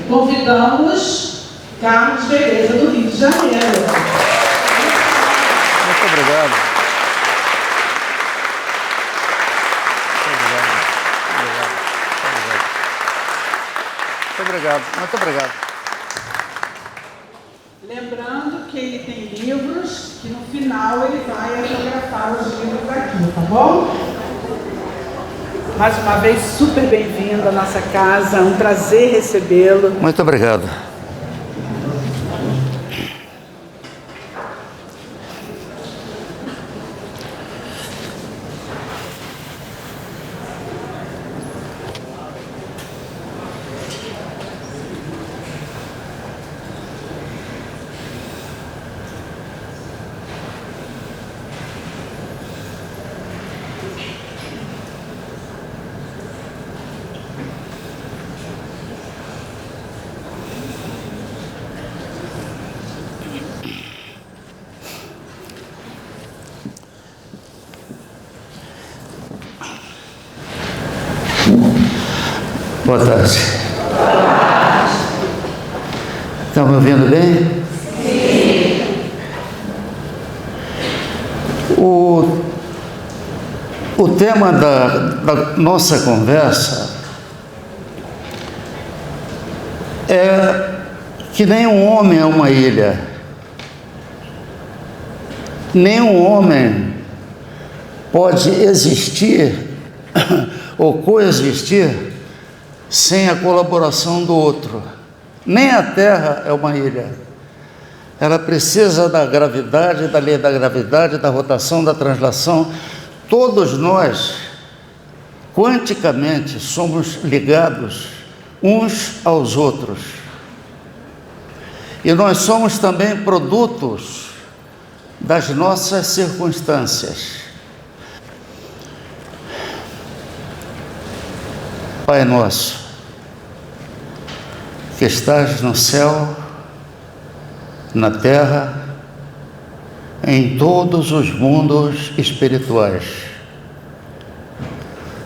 Convidamos Carlos Beleza, do Rio de Janeiro. Muito obrigado. Muito obrigado. Lembrando que ele tem livros, que no final ele vai autografar os livros aqui, tá bom? Mais uma vez, super bem-vindo à nossa casa, é um prazer recebê-lo. Muito obrigado. Boa tarde. Estão me ouvindo bem? Sim. O tema da nossa conversa é que nenhum homem é uma ilha. Nenhum homem pode existir ou coexistir sem a colaboração do outro. Nem a Terra é uma ilha. Ela precisa da gravidade, da lei da gravidade, da rotação, da translação. Todos nós, quanticamente, somos ligados uns aos outros. E nós somos também produtos das nossas circunstâncias. Pai nosso, que estás no céu, na terra, em todos os mundos espirituais,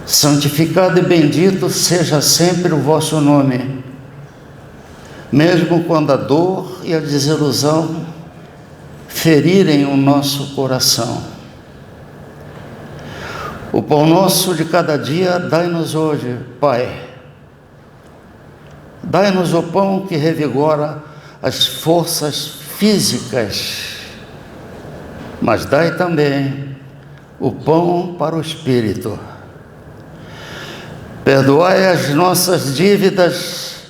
santificado e bendito seja sempre o vosso nome, mesmo quando a dor e a desilusão ferirem o nosso coração. O pão nosso de cada dia dai-nos hoje, Pai. Dai-nos o pão que revigora as forças físicas, mas dai também o pão para o espírito. Perdoai as nossas dívidas,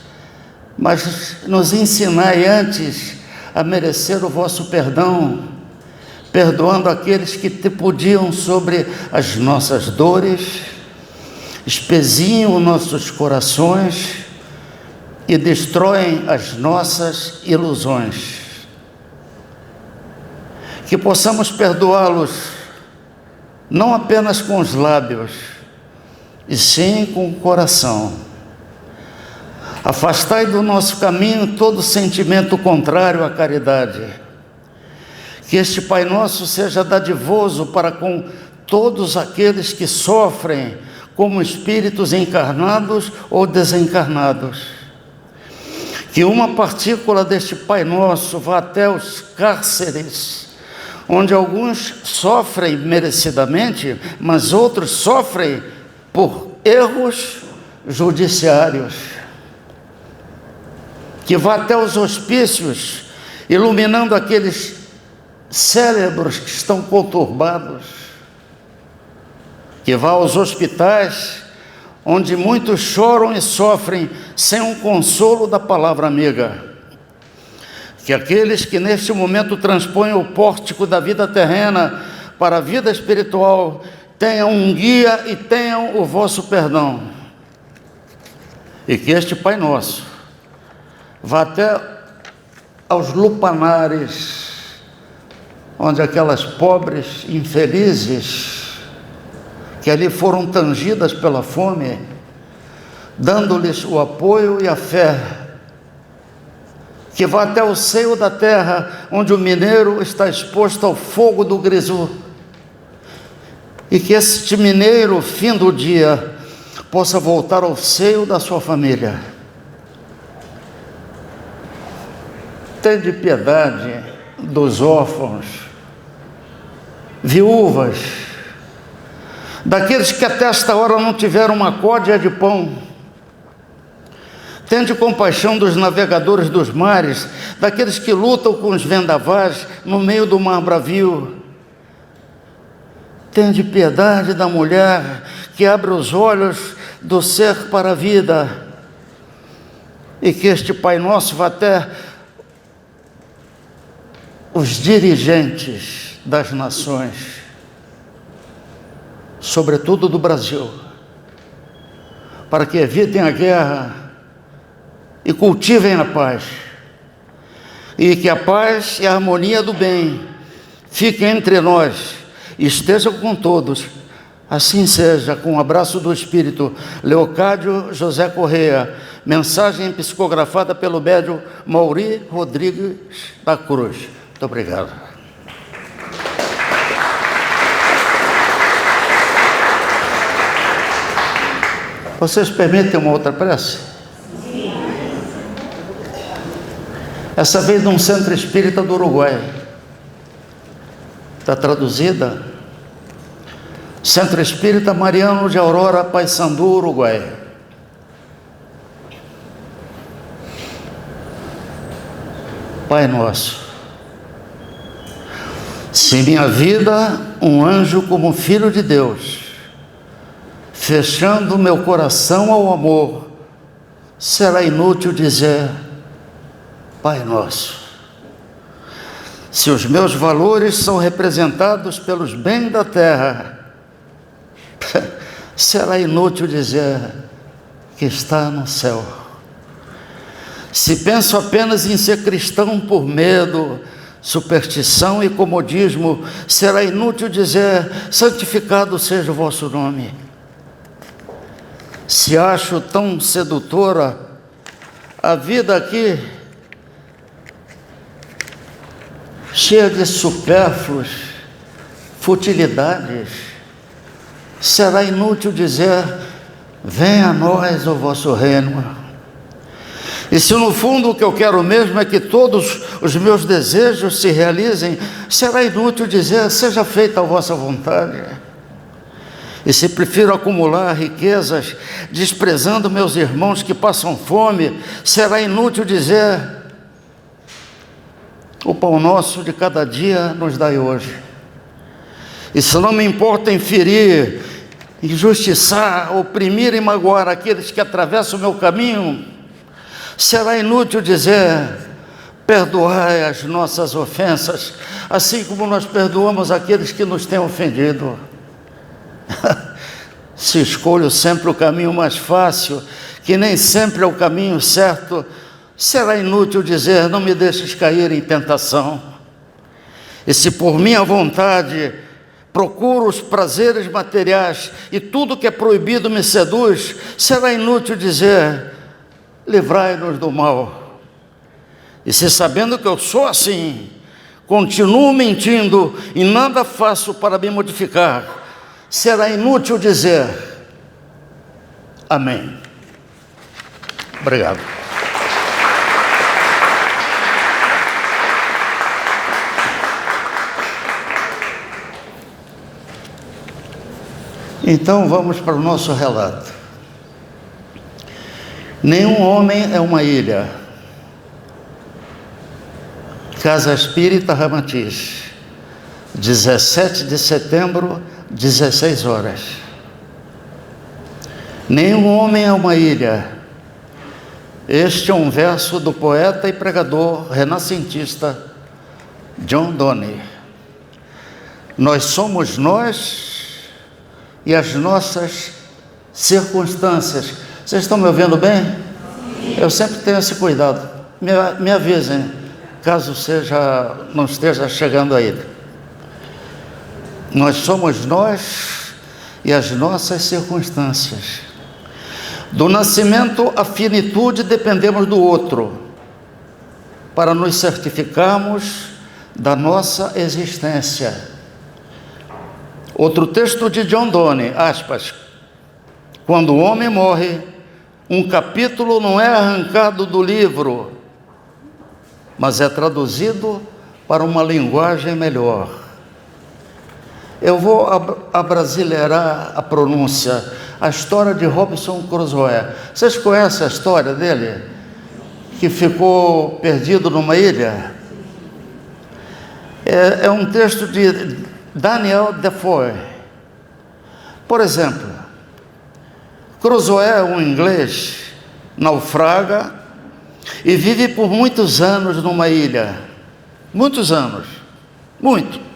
mas nos ensinai antes a merecer o vosso perdão, perdoando aqueles que te podiam sobre as nossas dores, espezinham nossos corações e destroem as nossas ilusões. Que possamos perdoá-los, não apenas com os lábios, e sim com o coração. Afastai do nosso caminho todo sentimento contrário à caridade. Que este Pai Nosso seja dadivoso para com todos aqueles que sofrem como espíritos encarnados ou desencarnados. Que uma partícula deste Pai Nosso vá até os cárceres, onde alguns sofrem merecidamente, mas outros sofrem por erros judiciários. Que vá até os hospícios, iluminando aqueles cérebros que estão conturbados. Que vá aos hospitais, onde muitos choram e sofrem sem um consolo da palavra amiga. Que aqueles que neste momento transpõem o pórtico da vida terrena para a vida espiritual tenham um guia e tenham o vosso perdão. E que este Pai Nosso vá até aos lupanares, onde aquelas pobres infelizes que ali foram tangidas pela fome, dando-lhes o apoio e a fé. Que vá até o seio da terra, onde o mineiro está exposto ao fogo do grisu, e que este mineiro, fim do dia, possa voltar ao seio da sua família. tende piedade dos órfãos, viúvas, daqueles que até esta hora não tiveram uma códea de pão. Tende compaixão dos navegadores dos mares, daqueles que lutam com os vendavais no meio do mar bravio. Tende piedade da mulher que abre os olhos do ser para a vida, e que este Pai Nosso vá até os dirigentes das nações, sobretudo do Brasil, para que evitem a guerra e cultivem a paz, e que a paz e a harmonia do bem fiquem entre nós e estejam com todos. Assim seja, com um abraço do Espírito. Leocádio José Correia, mensagem psicografada pelo médium Mauri Rodrigues da Cruz. Muito obrigado. Vocês permitem uma outra prece? Sim. Essa vez de um centro espírita do Uruguai. Está traduzida? Centro Espírita Mariano de Aurora, Paissandu, Uruguai. Pai Nosso, se minha vida um anjo como filho de Deus, fechando meu coração ao amor, será inútil dizer Pai Nosso. Se os meus valores são representados pelos bens da terra, será inútil dizer que está no céu. Se penso apenas em ser cristão por medo, superstição e comodismo, será inútil dizer santificado seja o vosso nome. Se acho tão sedutora a vida aqui, cheia de supérfluos, futilidades, será inútil dizer venha a nós o vosso reino. E se no fundo o que eu quero mesmo é que todos os meus desejos se realizem, será inútil dizer seja feita a vossa vontade. E se prefiro acumular riquezas, desprezando meus irmãos que passam fome, será inútil dizer o pão nosso de cada dia nos dai hoje. E se não me importa inferir, injustiçar, oprimir e magoar aqueles que atravessam o meu caminho, será inútil dizer perdoai as nossas ofensas, assim como nós perdoamos aqueles que nos têm ofendido. Se escolho sempre o caminho mais fácil, que nem sempre é o caminho certo, será inútil dizer não me deixes cair em tentação. E se por minha vontade procuro os prazeres materiais e tudo que é proibido me seduz, será inútil dizer livrai-nos do mal. E se sabendo que eu sou assim, continuo mentindo e nada faço para me modificar, será inútil dizer amém. Obrigado. Então vamos para o nosso relato. Nenhum homem é uma ilha. Casa Espírita Ramatiz, 17 de setembro, 16 horas. Nenhum homem é uma ilha. Este é um verso do poeta e pregador renascentista John Donne. Nós somos nós e as nossas circunstâncias. Vocês estão me ouvindo bem? Sim. Eu sempre tenho esse cuidado. Me avisem, caso não esteja chegando ainda. Nós somos nós e as nossas circunstâncias. Do nascimento à finitude dependemos do outro, para nos certificarmos da nossa existência. Outro texto de John Donne, aspas, quando o homem morre, um capítulo não é arrancado do livro, mas é traduzido para uma linguagem melhor. Eu vou abrasileirar a pronúncia, a história de Robinson Crusoe. Vocês conhecem a história dele? Que ficou perdido numa ilha? É um texto de Daniel Defoe. Por exemplo, Crusoe, um inglês, naufraga e vive por muitos anos numa ilha. Muitos anos. Muito.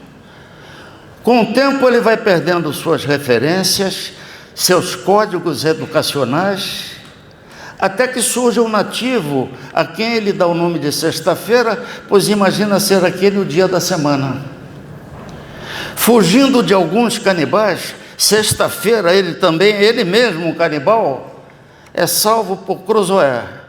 Com o tempo ele vai perdendo suas referências, seus códigos educacionais, até que surge um nativo a quem ele dá o nome de sexta-feira, pois imagina ser aquele o dia da semana. Fugindo de alguns canibais, sexta-feira ele mesmo, um canibal, é salvo por Crusoe.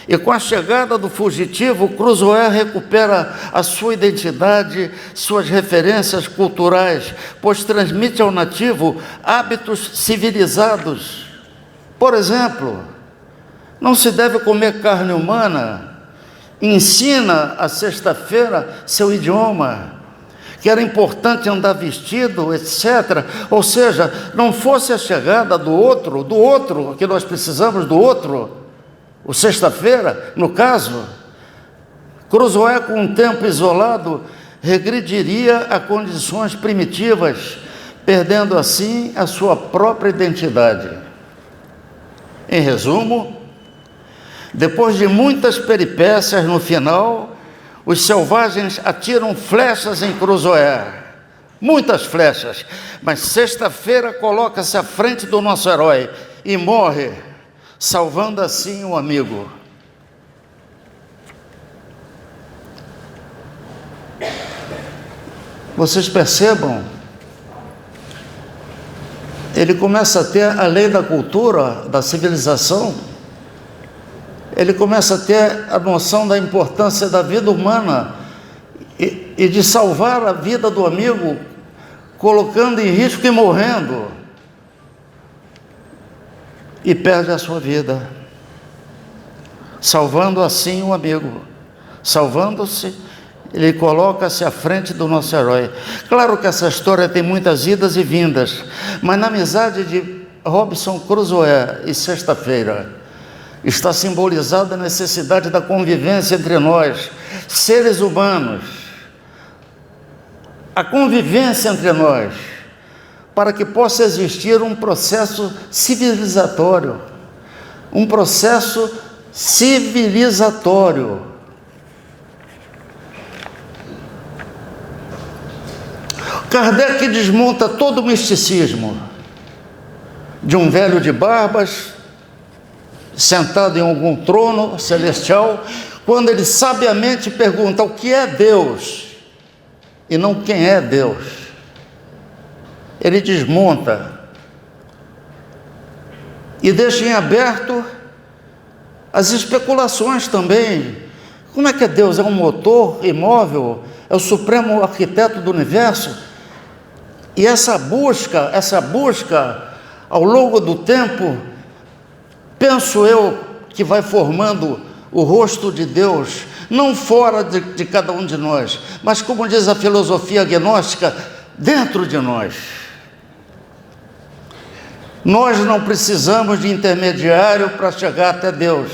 E com a chegada do fugitivo, Crusoe recupera a sua identidade, suas referências culturais, pois transmite ao nativo hábitos civilizados. Por exemplo, não se deve comer carne humana, ensina a sexta-feira seu idioma, que era importante andar vestido, etc. Ou seja, não fosse a chegada do outro, que nós precisamos do outro, o sexta-feira, no caso, Crusoe, com um tempo isolado, regrediria a condições primitivas, perdendo assim a sua própria identidade. Em resumo, depois de muitas peripécias, no final, os selvagens atiram flechas em Crusoe, muitas flechas, mas sexta-feira coloca-se à frente do nosso herói e morre, salvando assim um amigo. Vocês percebam, ele começa a ter a lei da cultura, da civilização, ele começa a ter a noção da importância da vida humana e de salvar a vida do amigo, colocando em risco e morrendo, e perde a sua vida, salvando assim um amigo. Salvando-se, ele coloca-se à frente do nosso herói. Claro que essa história tem muitas idas e vindas, mas na amizade de Robinson Crusoe e sexta-feira está simbolizada a necessidade da convivência entre nós, seres humanos, a convivência entre nós, para que possa existir um processo civilizatório, um processo civilizatório. Kardec desmonta todo o misticismo de um velho de barbas, sentado em algum trono celestial, quando ele sabiamente pergunta o que é Deus, e não quem é Deus. Ele desmonta e deixa em aberto as especulações também. Como é que é Deus? É um motor imóvel? É o supremo arquiteto do universo? E essa busca ao longo do tempo, penso eu que vai formando o rosto de Deus, não fora de cada um de nós, mas como diz a filosofia gnóstica, dentro de nós. Nós não precisamos de intermediário para chegar até Deus.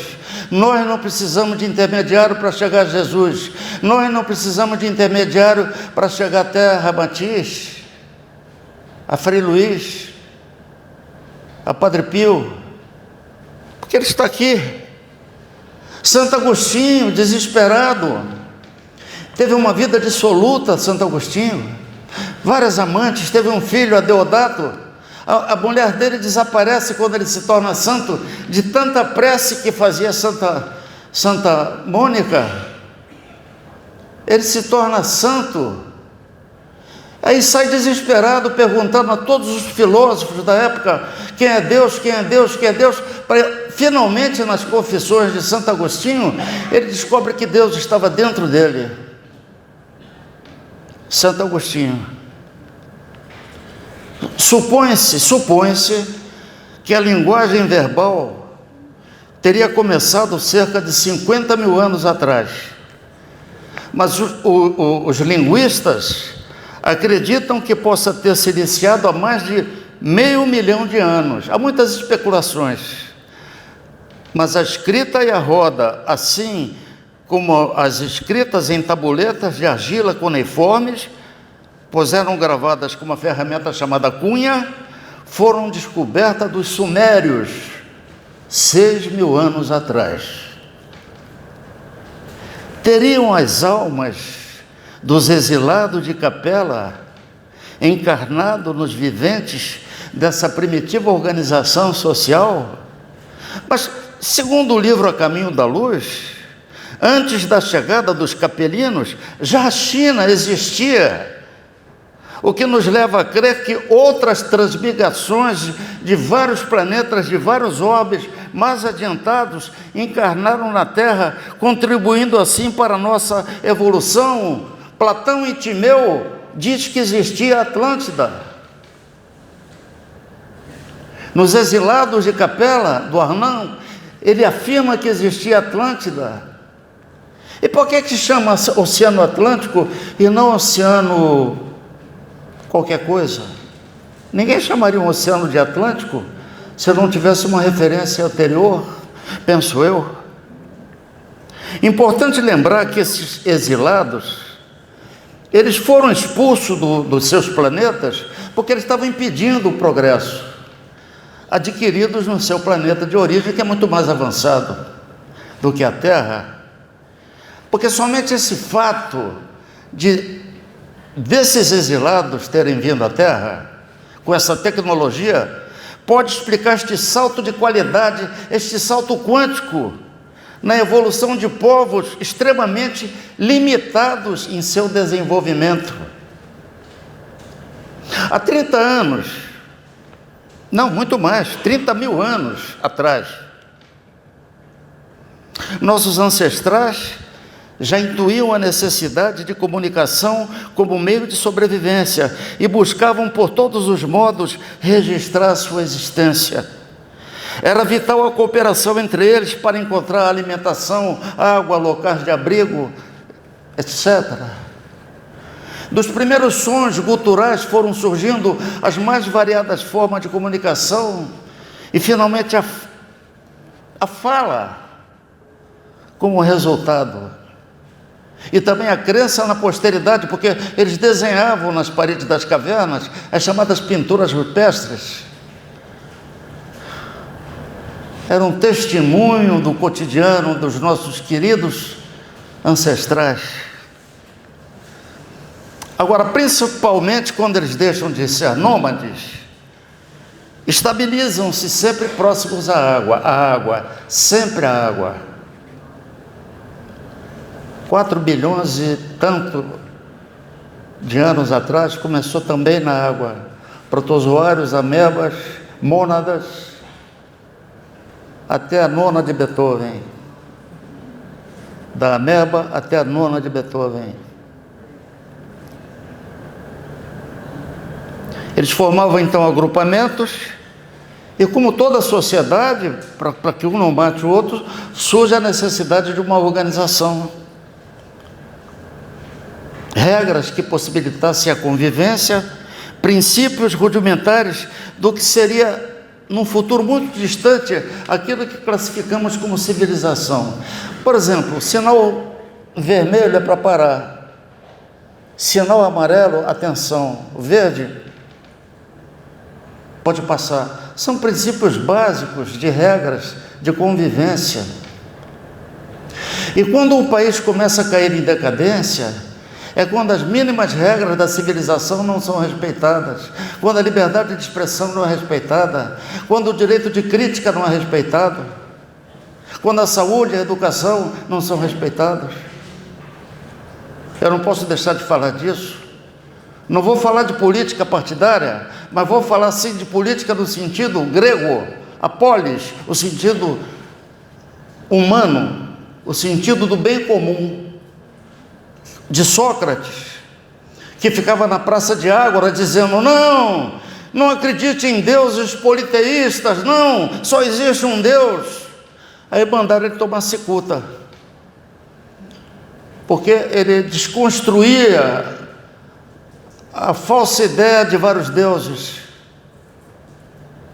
Nós não precisamos de intermediário para chegar a Jesus. Nós não precisamos de intermediário para chegar até Ramatiz, a Frei Luís, a Padre Pio, porque ele está aqui. Santo Agostinho, desesperado, teve uma vida dissoluta. Santo Agostinho, várias amantes, teve um filho, Adeodato. A mulher dele desaparece quando ele se torna santo, de tanta prece que fazia Santa Mônica. Ele se torna santo, aí sai desesperado, perguntando a todos os filósofos da época, quem é Deus, quem é Deus, quem é Deus, para finalmente, nas confissões de Santo Agostinho, ele descobre que Deus estava dentro dele. Santo Agostinho. Supõe-se que a linguagem verbal teria começado cerca de 50 mil anos atrás. Mas os linguistas acreditam que possa ter se iniciado há mais de 500 mil de anos. Há muitas especulações. Mas a escrita e a roda, assim como as escritas em tabuletas de argila cuneiformes, pois eram gravadas com uma ferramenta chamada cunha, foram descobertas dos sumérios 6.000 anos atrás. Teriam as almas dos exilados de Capela encarnado nos viventes dessa primitiva organização social? Mas, segundo o livro A Caminho da Luz, antes da chegada dos capelinos, já a China existia, o que nos leva a crer que outras transmigrações de vários planetas, de vários orbes mais adiantados, encarnaram na Terra, contribuindo assim para a nossa evolução. Platão em Timeu diz que existia a Atlântida. Nos Exilados de Capela, do Arnão, ele afirma que existia a Atlântida. E por que se chama Oceano Atlântico e não Oceano qualquer coisa? Ninguém chamaria um oceano de Atlântico se não tivesse uma referência anterior, penso eu. Importante lembrar que esses exilados, eles foram expulsos dos seus planetas porque eles estavam impedindo o progresso, adquiridos no seu planeta de origem, que é muito mais avançado do que a Terra. Porque somente esse fato desses exilados terem vindo à Terra, com essa tecnologia, pode explicar este salto de qualidade, este salto quântico, na evolução de povos extremamente limitados em seu desenvolvimento. Há 30 anos, não, muito mais, 30.000 anos atrás, nossos ancestrais já intuíam a necessidade de comunicação como meio de sobrevivência e buscavam por todos os modos registrar sua existência. Era vital a cooperação entre eles para encontrar alimentação, água, locais de abrigo, etc. Dos primeiros sons guturais foram surgindo as mais variadas formas de comunicação e, finalmente, a fala como resultado. E também a crença na posteridade, porque eles desenhavam nas paredes das cavernas as chamadas pinturas rupestres. Era um testemunho do cotidiano dos nossos queridos ancestrais. Agora, principalmente quando eles deixam de ser nômades, estabilizam-se sempre próximos à água, sempre à água. 4 bilhões e tanto de anos atrás, começou também na água. Protozoários, amebas, mônadas, até a nona de Beethoven. Da ameba até a nona de Beethoven. Eles formavam então agrupamentos, e como toda sociedade, para que um não mate o outro, surge a necessidade de uma organização. Regras que possibilitassem a convivência, princípios rudimentares do que seria, num futuro muito distante, aquilo que classificamos como civilização. Por exemplo, o sinal vermelho é para parar, sinal amarelo, atenção, verde, pode passar. São princípios básicos de regras de convivência. E quando o país começa a cair em decadência, é quando as mínimas regras da civilização não são respeitadas, quando a liberdade de expressão não é respeitada, quando o direito de crítica não é respeitado, quando a saúde e a educação não são respeitados. Eu não posso deixar de falar disso. Não vou falar de política partidária, mas vou falar sim de política no sentido grego, a polis, o sentido humano, o sentido do bem comum, de Sócrates, que ficava na Praça de Ágora dizendo: não acredite em deuses politeístas, não, só existe um Deus. Aí mandaram ele tomar cicuta. porque ele desconstruía a falsa ideia de vários deuses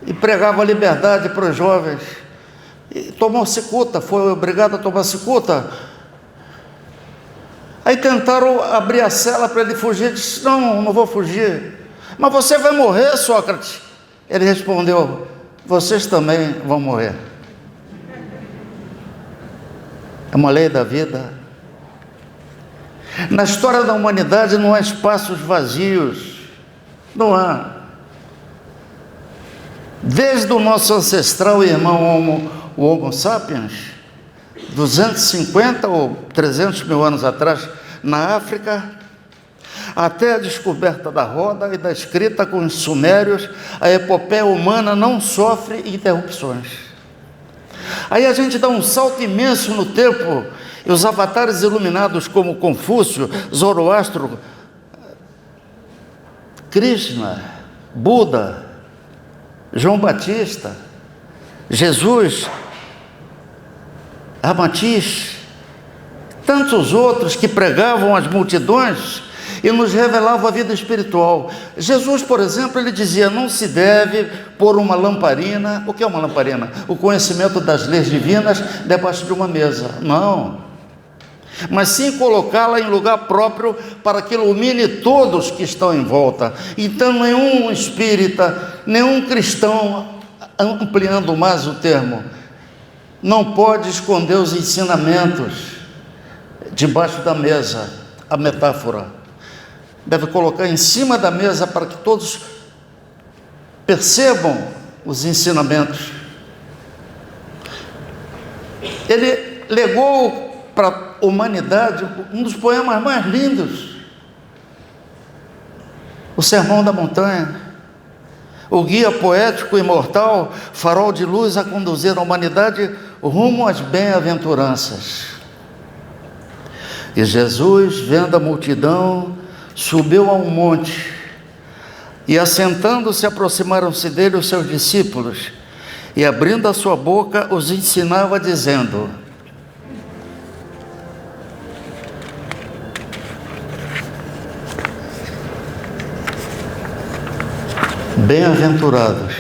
e pregava a liberdade para os jovens. E tomou cicuta, foi obrigado a tomar cicuta. Aí tentaram abrir a cela para ele fugir. Disse: não vou fugir. Mas você vai morrer, Sócrates. Ele respondeu: vocês também vão morrer. É uma lei da vida. Na história da humanidade não há espaços vazios. Não há. Desde o nosso ancestral e irmão Homo sapiens, 250 ou 300 mil anos atrás, na África, até a descoberta da roda e da escrita com os sumérios, a epopeia humana não sofre interrupções. Aí a gente dá um salto imenso no tempo, e os avatares iluminados como Confúcio, Zoroastro, Krishna, Buda, João Batista, Jesus, Ramatiz, tantos outros que pregavam às multidões e nos revelavam a vida espiritual. Jesus, por exemplo, ele dizia: não se deve pôr uma lamparina. O que é uma lamparina? O conhecimento das leis divinas debaixo de uma mesa. Não. Mas sim colocá-la em lugar próprio para que ilumine todos que estão em volta. Então nenhum espírita, nenhum cristão, ampliando mais o termo, não pode esconder os ensinamentos debaixo da mesa. A metáfora deve colocar em cima da mesa para que todos percebam os ensinamentos. Ele legou para a humanidade um dos poemas mais lindos, o Sermão da Montanha, o guia poético imortal, farol de luz a conduzir a humanidade rumo às bem-aventuranças. E Jesus, vendo a multidão, subiu a um monte, e assentando-se, aproximaram-se dele os seus discípulos, e abrindo a sua boca, os ensinava, dizendo: bem-aventurados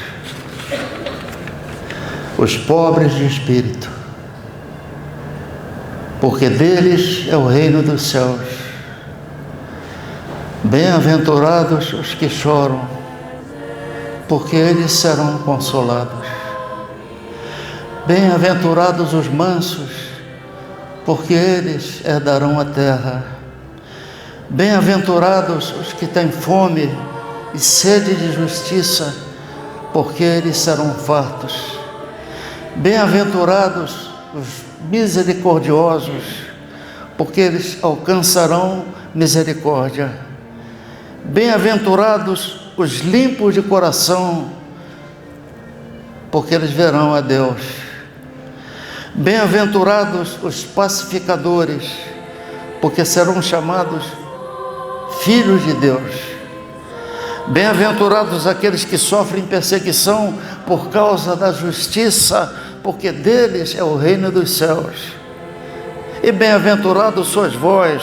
os pobres de espírito, porque deles é o reino dos céus. Bem-aventurados os que choram, porque eles serão consolados. Bem-aventurados os mansos, porque eles herdarão a terra. Bem-aventurados os que têm fome e sede de justiça, porque eles serão fartos. Bem-aventurados os misericordiosos, porque eles alcançarão misericórdia. Bem-aventurados os limpos de coração, porque eles verão a Deus. Bem-aventurados os pacificadores, porque serão chamados filhos de Deus. Bem-aventurados aqueles que sofrem perseguição por causa da justiça, porque deles é o reino dos céus. E bem-aventurados sois vós,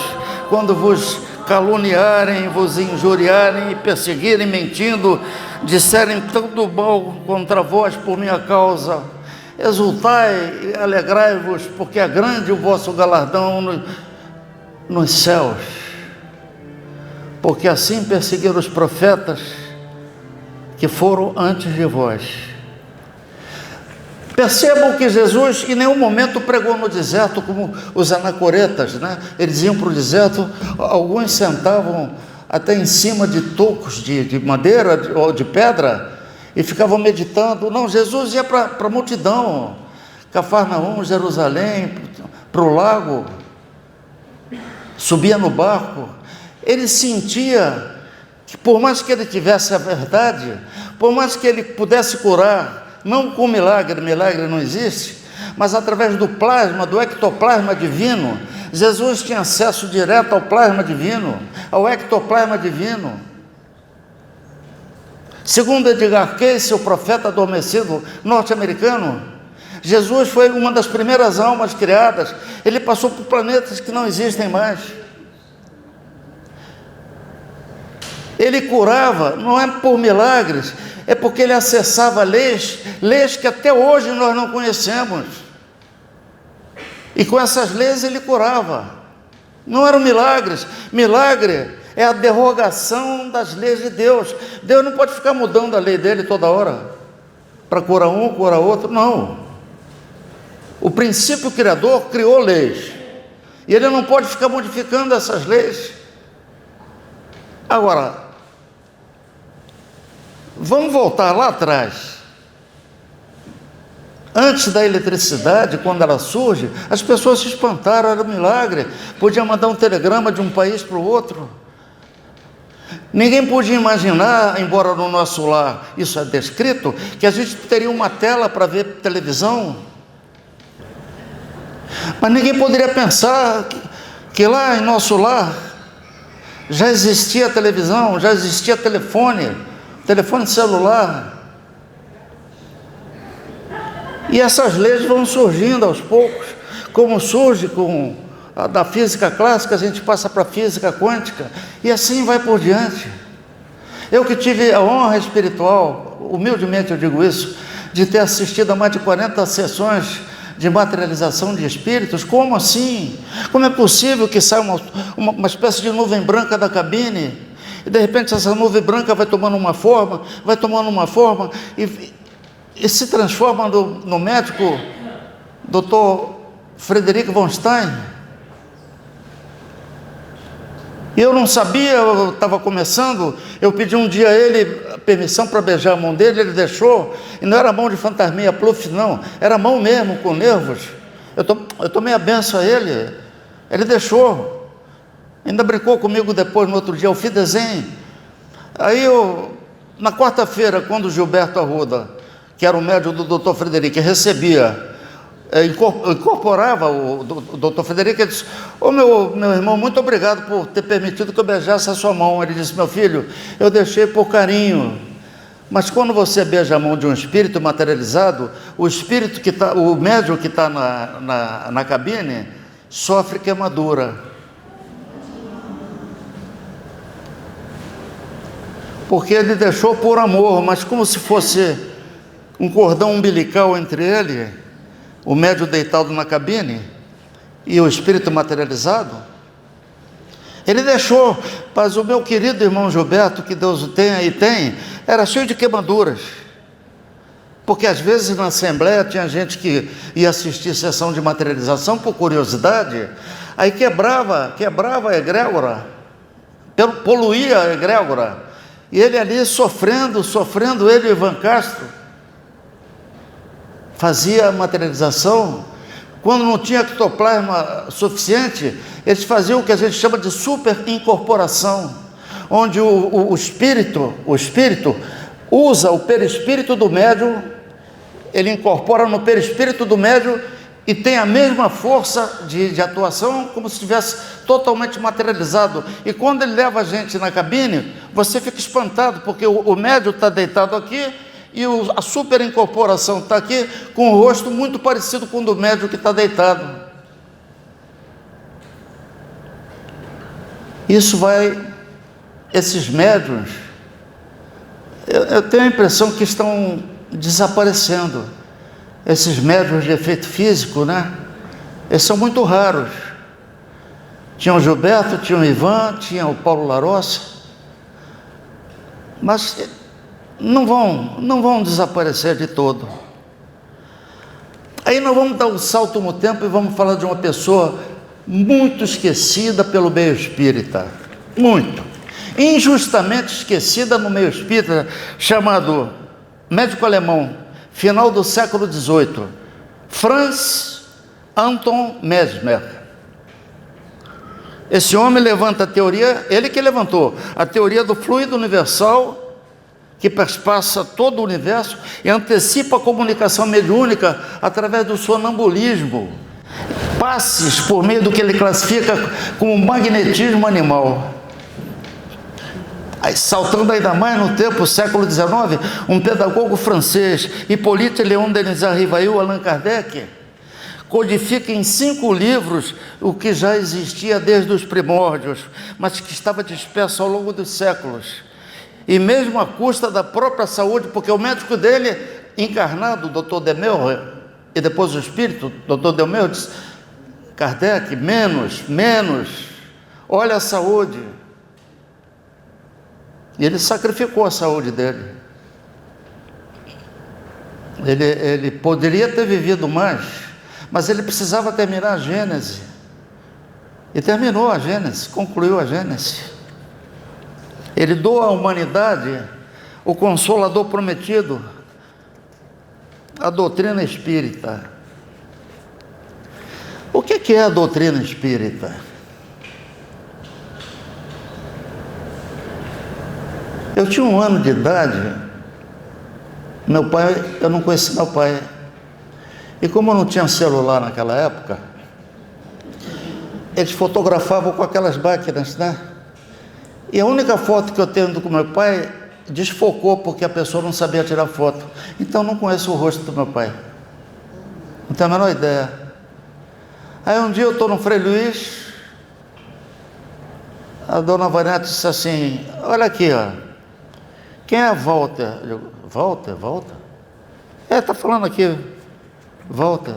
quando vos caluniarem, vos injuriarem e perseguirem, mentindo, disserem tanto mal contra vós por minha causa. Exultai e alegrai-vos, porque é grande o vosso galardão nos céus. Porque assim perseguiram os profetas que foram antes de vós. Percebam que Jesus em nenhum momento pregou no deserto como os anacoretas, né? Eles iam para o deserto, alguns sentavam até em cima de tocos de madeira ou de pedra e ficavam meditando. Não, Jesus ia para a multidão, Cafarnaum, Jerusalém, para o lago, subia no barco. Ele sentia que por mais que ele tivesse a verdade, por mais que ele pudesse curar, não com milagre não existe, mas através do plasma, do ectoplasma divino, Jesus tinha acesso direto ao plasma divino, ao ectoplasma divino. Segundo Edgar Cayce, o profeta adormecido norte-americano, Jesus foi uma das primeiras almas criadas. Ele passou por planetas que não existem mais. Ele curava, não é por milagres, é porque ele acessava leis que até hoje nós não conhecemos. E com essas leis ele curava. Não eram milagres. Milagre é a derrogação das leis de Deus. Deus não pode ficar mudando a lei dele toda hora, para curar um, curar outro, não. O princípio criador criou leis, e ele não pode ficar modificando essas leis. Agora, vamos voltar lá atrás. Antes da eletricidade, quando ela surge, as pessoas se espantaram, era um milagre. Podia mandar um telegrama de um país para o outro. Ninguém podia imaginar, embora no nosso lar isso é descrito, que a gente teria uma tela para ver televisão. Mas ninguém poderia pensar que lá em nosso lar já existia televisão, já existia telefone celular. E essas leis vão surgindo aos poucos, como surge com a da física clássica, a gente passa para a física quântica, e assim vai por diante. Eu que tive a honra espiritual, humildemente eu digo isso, de ter assistido a mais de 40 sessões de materialização de espíritos. Como assim? Como é possível que saia uma espécie de nuvem branca da cabine, e de repente essa nuvem branca vai tomando uma forma, e se transforma no médico Dr. Frederico von Stein? E eu não sabia, eu estava começando, eu pedi um dia a ele permissão para beijar a mão dele, ele deixou, e não era mão de fantasminha, pluf, não, era mão mesmo, com nervos. Eu tomei a benção a ele, ele deixou, ainda brincou comigo depois, no outro dia, eu fiz desenho. Aí na quarta-feira, quando o Gilberto Arruda, que era o médium do Dr. Frederico, incorporava o Dr. Frederico, ele disse: meu irmão, muito obrigado por ter permitido que eu beijasse a sua mão. Ele disse: meu filho, eu deixei por carinho, mas quando você beija a mão de um espírito materializado, o médium que está na cabine sofre queimadura, porque ele deixou por amor, mas como se fosse um cordão umbilical entre ele, o médium deitado na cabine, e o espírito materializado. Ele deixou, mas o meu querido irmão Gilberto, que Deus o tenha e tem, era cheio de queimaduras, porque às vezes na Assembleia tinha gente que ia assistir sessão de materialização por curiosidade, aí quebrava a egrégora, poluía a egrégora, e ele ali sofrendo, ele e o Ivan Castro, fazia a materialização. Quando não tinha ectoplasma suficiente, eles faziam o que a gente chama de superincorporação, onde o espírito usa o perispírito do médium, ele incorpora no perispírito do médium e tem a mesma força de atuação, como se estivesse totalmente materializado. E quando ele leva a gente na cabine, você fica espantado, porque o médium está deitado aqui, e a superincorporação está aqui, com o rosto muito parecido com o do médium que está deitado. Esses médiuns, eu tenho a impressão que estão desaparecendo. Esses médiuns de efeito físico, né? Eles são muito raros. Tinha o Gilberto, tinha o Ivan, tinha o Paulo Larossa, mas não vão desaparecer de todo. Aí nós vamos dar um salto no tempo e vamos falar de uma pessoa muito esquecida pelo meio espírita, muito, injustamente esquecida no meio espírita, chamado médico alemão, final do século XVIII, Franz Anton Mesmer. Esse homem levanta a teoria, ele que levantou a teoria do fluido universal, que perspassa todo o universo e antecipa a comunicação mediúnica através do sonambulismo, passes por meio do que ele classifica como magnetismo animal. Aí, saltando ainda mais no tempo, século XIX, um pedagogo francês, Hippolyte Léon Denis Rivail, Allan Kardec, codifica em 5 livros o que já existia desde os primórdios, mas que estava disperso ao longo dos séculos. E mesmo à custa da própria saúde, porque o médico dele, encarnado, o Dr. Demereux, e depois o espírito, Dr. Demereux, disse: Kardec, menos, olha a saúde. E ele sacrificou a saúde dele. Ele poderia ter vivido mais, mas ele precisava terminar a Gênese. E terminou a Gênese, concluiu a Gênese. Ele doa à humanidade o Consolador prometido, a doutrina espírita. O que é a doutrina espírita? Eu tinha 1 ano de idade, eu não conheci meu pai. E como eu não tinha celular naquela época, eles fotografavam com aquelas máquinas, né? E a única foto que eu tenho com meu pai desfocou porque a pessoa não sabia tirar foto. Então não conheço o rosto do meu pai. Não tenho a menor ideia. Aí um dia eu estou no Frei Luís, a dona Vanessa disse assim: olha aqui, ó, quem é a Walter? Eu digo: Walter? Está falando aqui, Walter.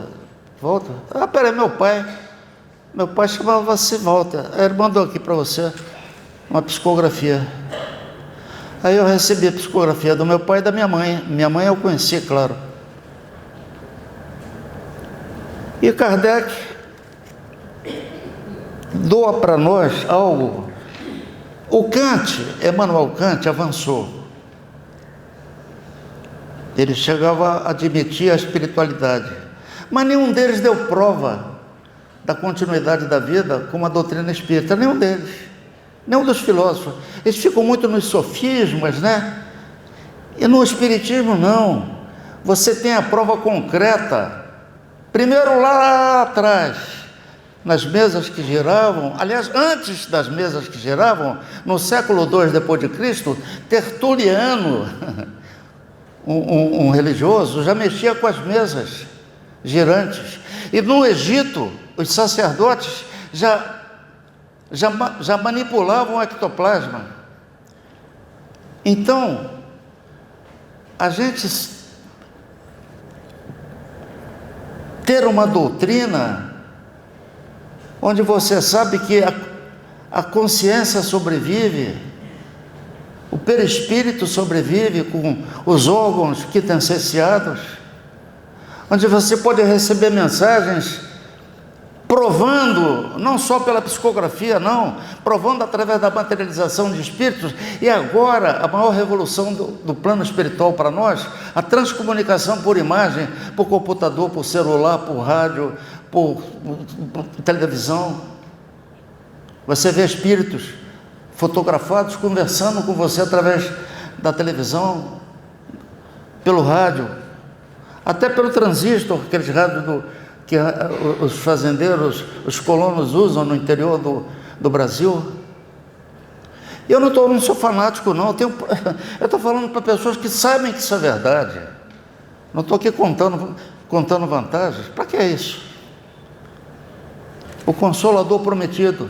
Ah, peraí, meu pai chamava-se Walter. Ele mandou aqui para você uma psicografia. Aí eu recebi a psicografia do meu pai e da minha mãe. Minha mãe eu conheci, claro. E Kardec doa para nós algo. O Kant, Emmanuel Kant, avançou. Ele chegava a admitir a espiritualidade, mas nenhum deles deu prova da continuidade da vida como a doutrina espírita. Nenhum deles, nenhum dos filósofos. Eles ficam muito nos sofismas, né? E no espiritismo não. Você tem a prova concreta. Primeiro lá atrás, nas mesas que giravam, aliás, antes das mesas que giravam, no século II depois de Cristo, Tertuliano, um religioso, já mexia com as mesas girantes. E no Egito, os sacerdotes já manipulavam o ectoplasma. Então, a gente ter uma doutrina onde você sabe que a consciência sobrevive, o perispírito sobrevive com os órgãos quintessenciados, onde você pode receber mensagens provando, não só pela psicografia, não, provando através da materialização de espíritos. E agora, a maior revolução do plano espiritual para nós, a transcomunicação por imagem, por computador, por celular, por rádio, por televisão. Você vê espíritos fotografados conversando com você através da televisão, pelo rádio, até pelo transistor, aqueles rádios que os fazendeiros, os colonos usam no interior do Brasil. E eu não sou fanático, não. Eu estou falando para pessoas que sabem que isso é verdade. Não estou aqui contando vantagens. Para que é isso? O Consolador prometido.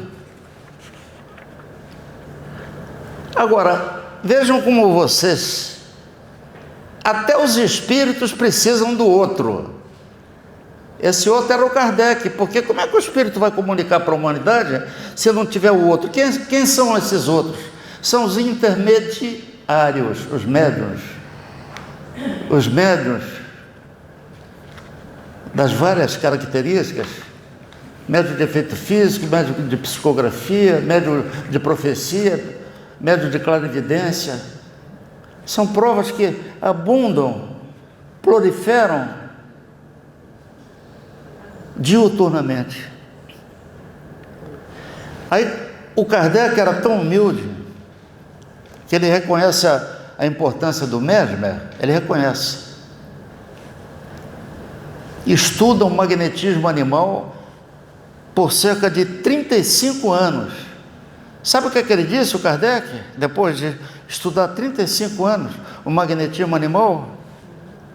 Agora, vejam como vocês, até os espíritos precisam do outro. Esse outro era o Kardec, porque como é que o espírito vai comunicar para a humanidade se não tiver o outro? Quem são esses outros? São os intermediários, os médiuns. Os médiuns das várias características: médium de efeito físico, médium de psicografia, médium de profecia, médium de clarividência. São provas que abundam, proliferam diuturnamente. Aí o Kardec era tão humilde que ele reconhece a importância do Mesmer. Ele reconhece. Estuda o magnetismo animal por cerca de 35 anos, Sabe o que ele disse, o Kardec, depois de estudar 35 anos o magnetismo animal?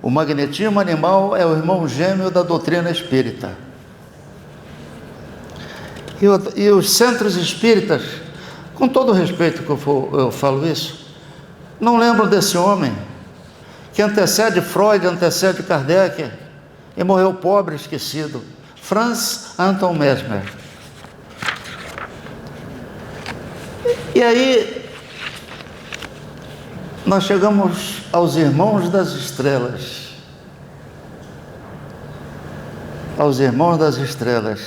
O magnetismo animal é o irmão gêmeo da doutrina espírita. E os centros espíritas, com todo o respeito que eu falo isso, não lembram desse homem que antecede Freud, antecede Kardec e morreu pobre, esquecido. Franz Anton Mesmer. E aí nós chegamos aos irmãos das estrelas. Aos irmãos das estrelas,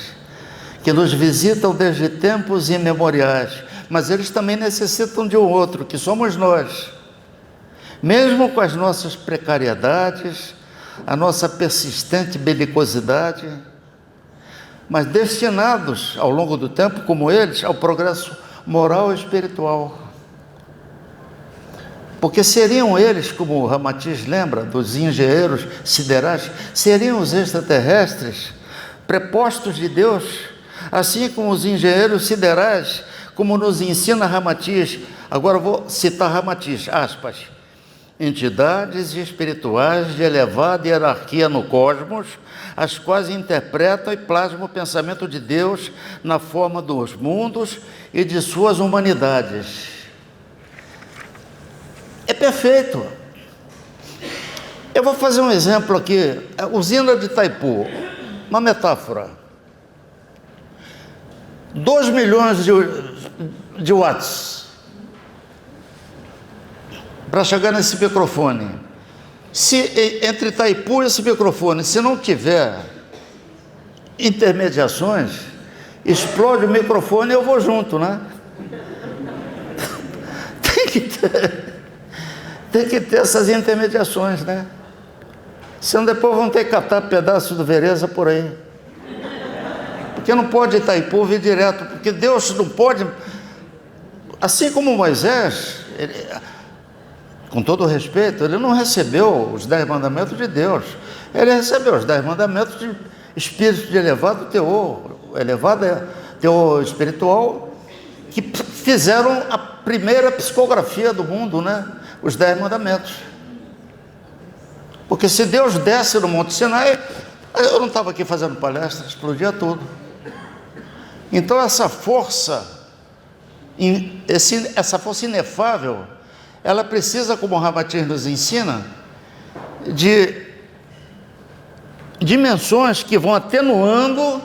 que nos visitam desde tempos imemoriais, mas eles também necessitam de um outro, que somos nós. Mesmo com as nossas precariedades, a nossa persistente belicosidade, mas destinados ao longo do tempo, como eles, ao progresso moral e espiritual. Porque seriam eles, como o Ramatiz lembra, dos engenheiros siderais, seriam os extraterrestres, prepostos de Deus, assim como os engenheiros siderais, como nos ensina Ramatiz. Agora vou citar Ramatiz, aspas, entidades espirituais de elevada hierarquia no cosmos, as quais interpretam e plasmam o pensamento de Deus na forma dos mundos e de suas humanidades. É perfeito. Eu vou fazer um exemplo aqui. A usina de Itaipu, uma metáfora. 2 milhões de watts para chegar nesse microfone. Se entre Itaipu e esse microfone, se não tiver intermediações, explode o microfone e eu vou junto, né? Tem que ter essas intermediações, né? Senão depois vão ter que catar pedaços do Vereza por aí. Porque não pode Itaipu vir direto, porque Deus não pode, assim como Moisés, com todo respeito, ele não recebeu os 10 mandamentos de Deus, ele recebeu os 10 mandamentos de espírito de elevado teor espiritual, que fizeram a primeira psicografia do mundo, né? Os 10 mandamentos. Porque se Deus desce no Monte Sinai, eu não estava aqui fazendo palestra, explodia tudo. Então essa força inefável, ela precisa, como o Ramatiz nos ensina, de dimensões que vão atenuando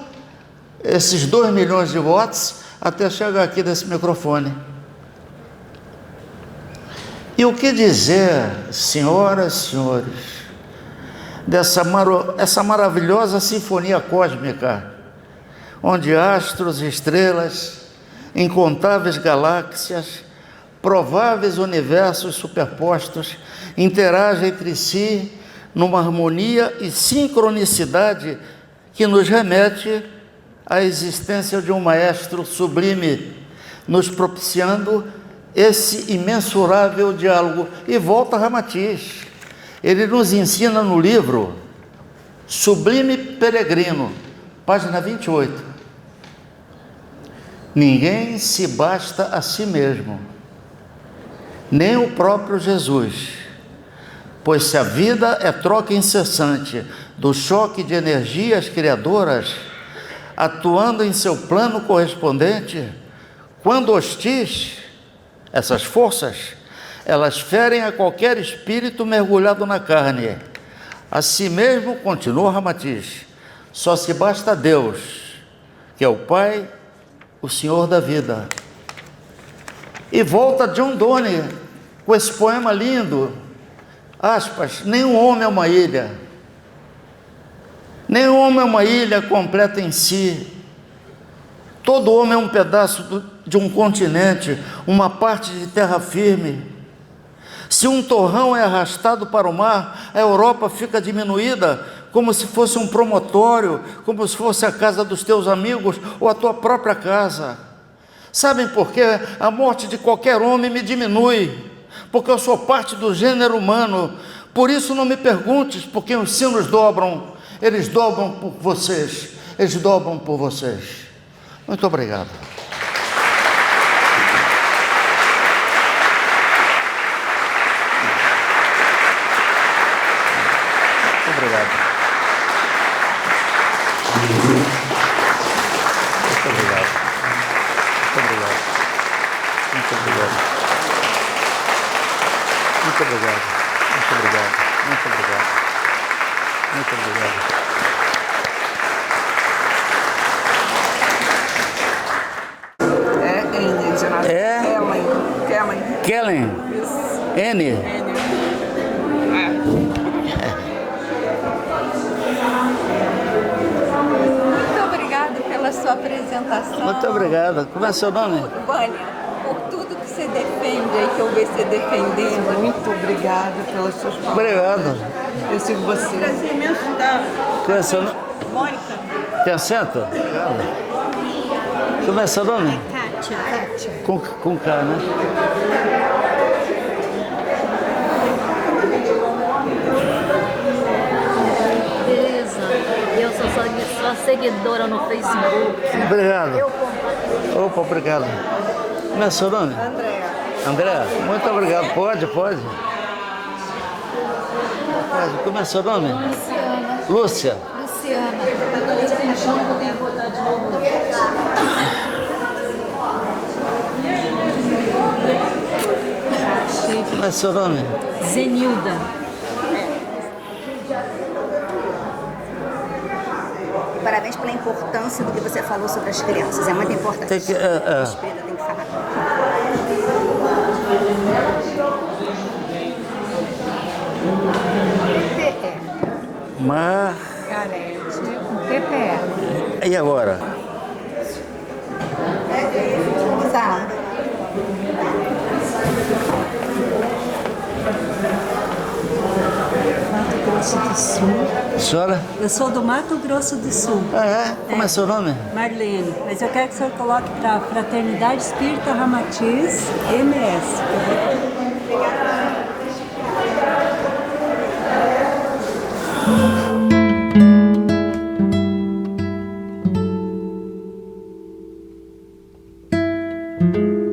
esses 2 milhões de watts até chegar aqui desse microfone. E o que dizer, senhoras e senhores, essa maravilhosa sinfonia cósmica, onde astros e estrelas, incontáveis galáxias, prováveis universos superpostos, interagem entre si numa harmonia e sincronicidade que nos remete à existência de um maestro sublime, nos propiciando esse imensurável diálogo. E volta Ramatiz, ele nos ensina no livro Sublime Peregrino, página 28, ninguém se basta a si mesmo, nem o próprio Jesus, pois se a vida é troca incessante do choque de energias criadoras, atuando em seu plano correspondente, quando hostis, essas forças, elas ferem a qualquer espírito mergulhado na carne. A si mesmo, continua Ramatiz, só se basta Deus, que é o Pai, o Senhor da vida. E volta John Donne com esse poema lindo, aspas, nenhum homem é uma ilha, nenhum homem é uma ilha completa em si, todo homem é um pedaço de um continente, uma parte de terra firme. Se um torrão é arrastado para o mar, a Europa fica diminuída, como se fosse um promontório, como se fosse a casa dos teus amigos ou a tua própria casa. Sabem por quê? A morte de qualquer homem me diminui, porque eu sou parte do gênero humano. Por isso não me perguntes por quem os sinos dobram, eles dobram por vocês, eles dobram por vocês. Muito obrigado. obrigado. Muito obrigado. Muito obrigado. Muito obrigado. Muito obrigado. Muito obrigado. Muito obrigado. Muito obrigado. É N, Geraldo. É? Kellen. Isso. N. N. Muito obrigada pela sua apresentação. Muito obrigado. Como é seu nome? Vânia, por tudo que você defende aí, que eu vejo você defendendo. Muito obrigada pelas suas palavras. Obrigado. Eu sigo você. Prazer imenso da Qual é seu nome? Mônica. Tem assento? Obrigado. Como é seu nome? Kátia. Com K, né? Beleza. Eu sou sua seguidora no Facebook. Obrigado. Eu compartilho. Opa, obrigado. Como é seu nome? Andréa. André? Muito obrigado. Pode? Pode. Como é seu nome? Luciana. Lúcia. Luciana. Você tem chão que eu tenho que botar de novo. Como é seu nome? Zenilda. Parabéns pela importância do que você falou sobre as crianças. É muito importante. Tem que, Espelho, tem que falar. Margarete, com PPR. E agora? Tá. Mato Grosso do Sul. Senhora? Eu sou do Mato Grosso do Sul, Ah, é? Como é seu nome? Marlene. Mas eu quero que o senhor coloque para Fraternidade Espírita Ramatiz, MS. Música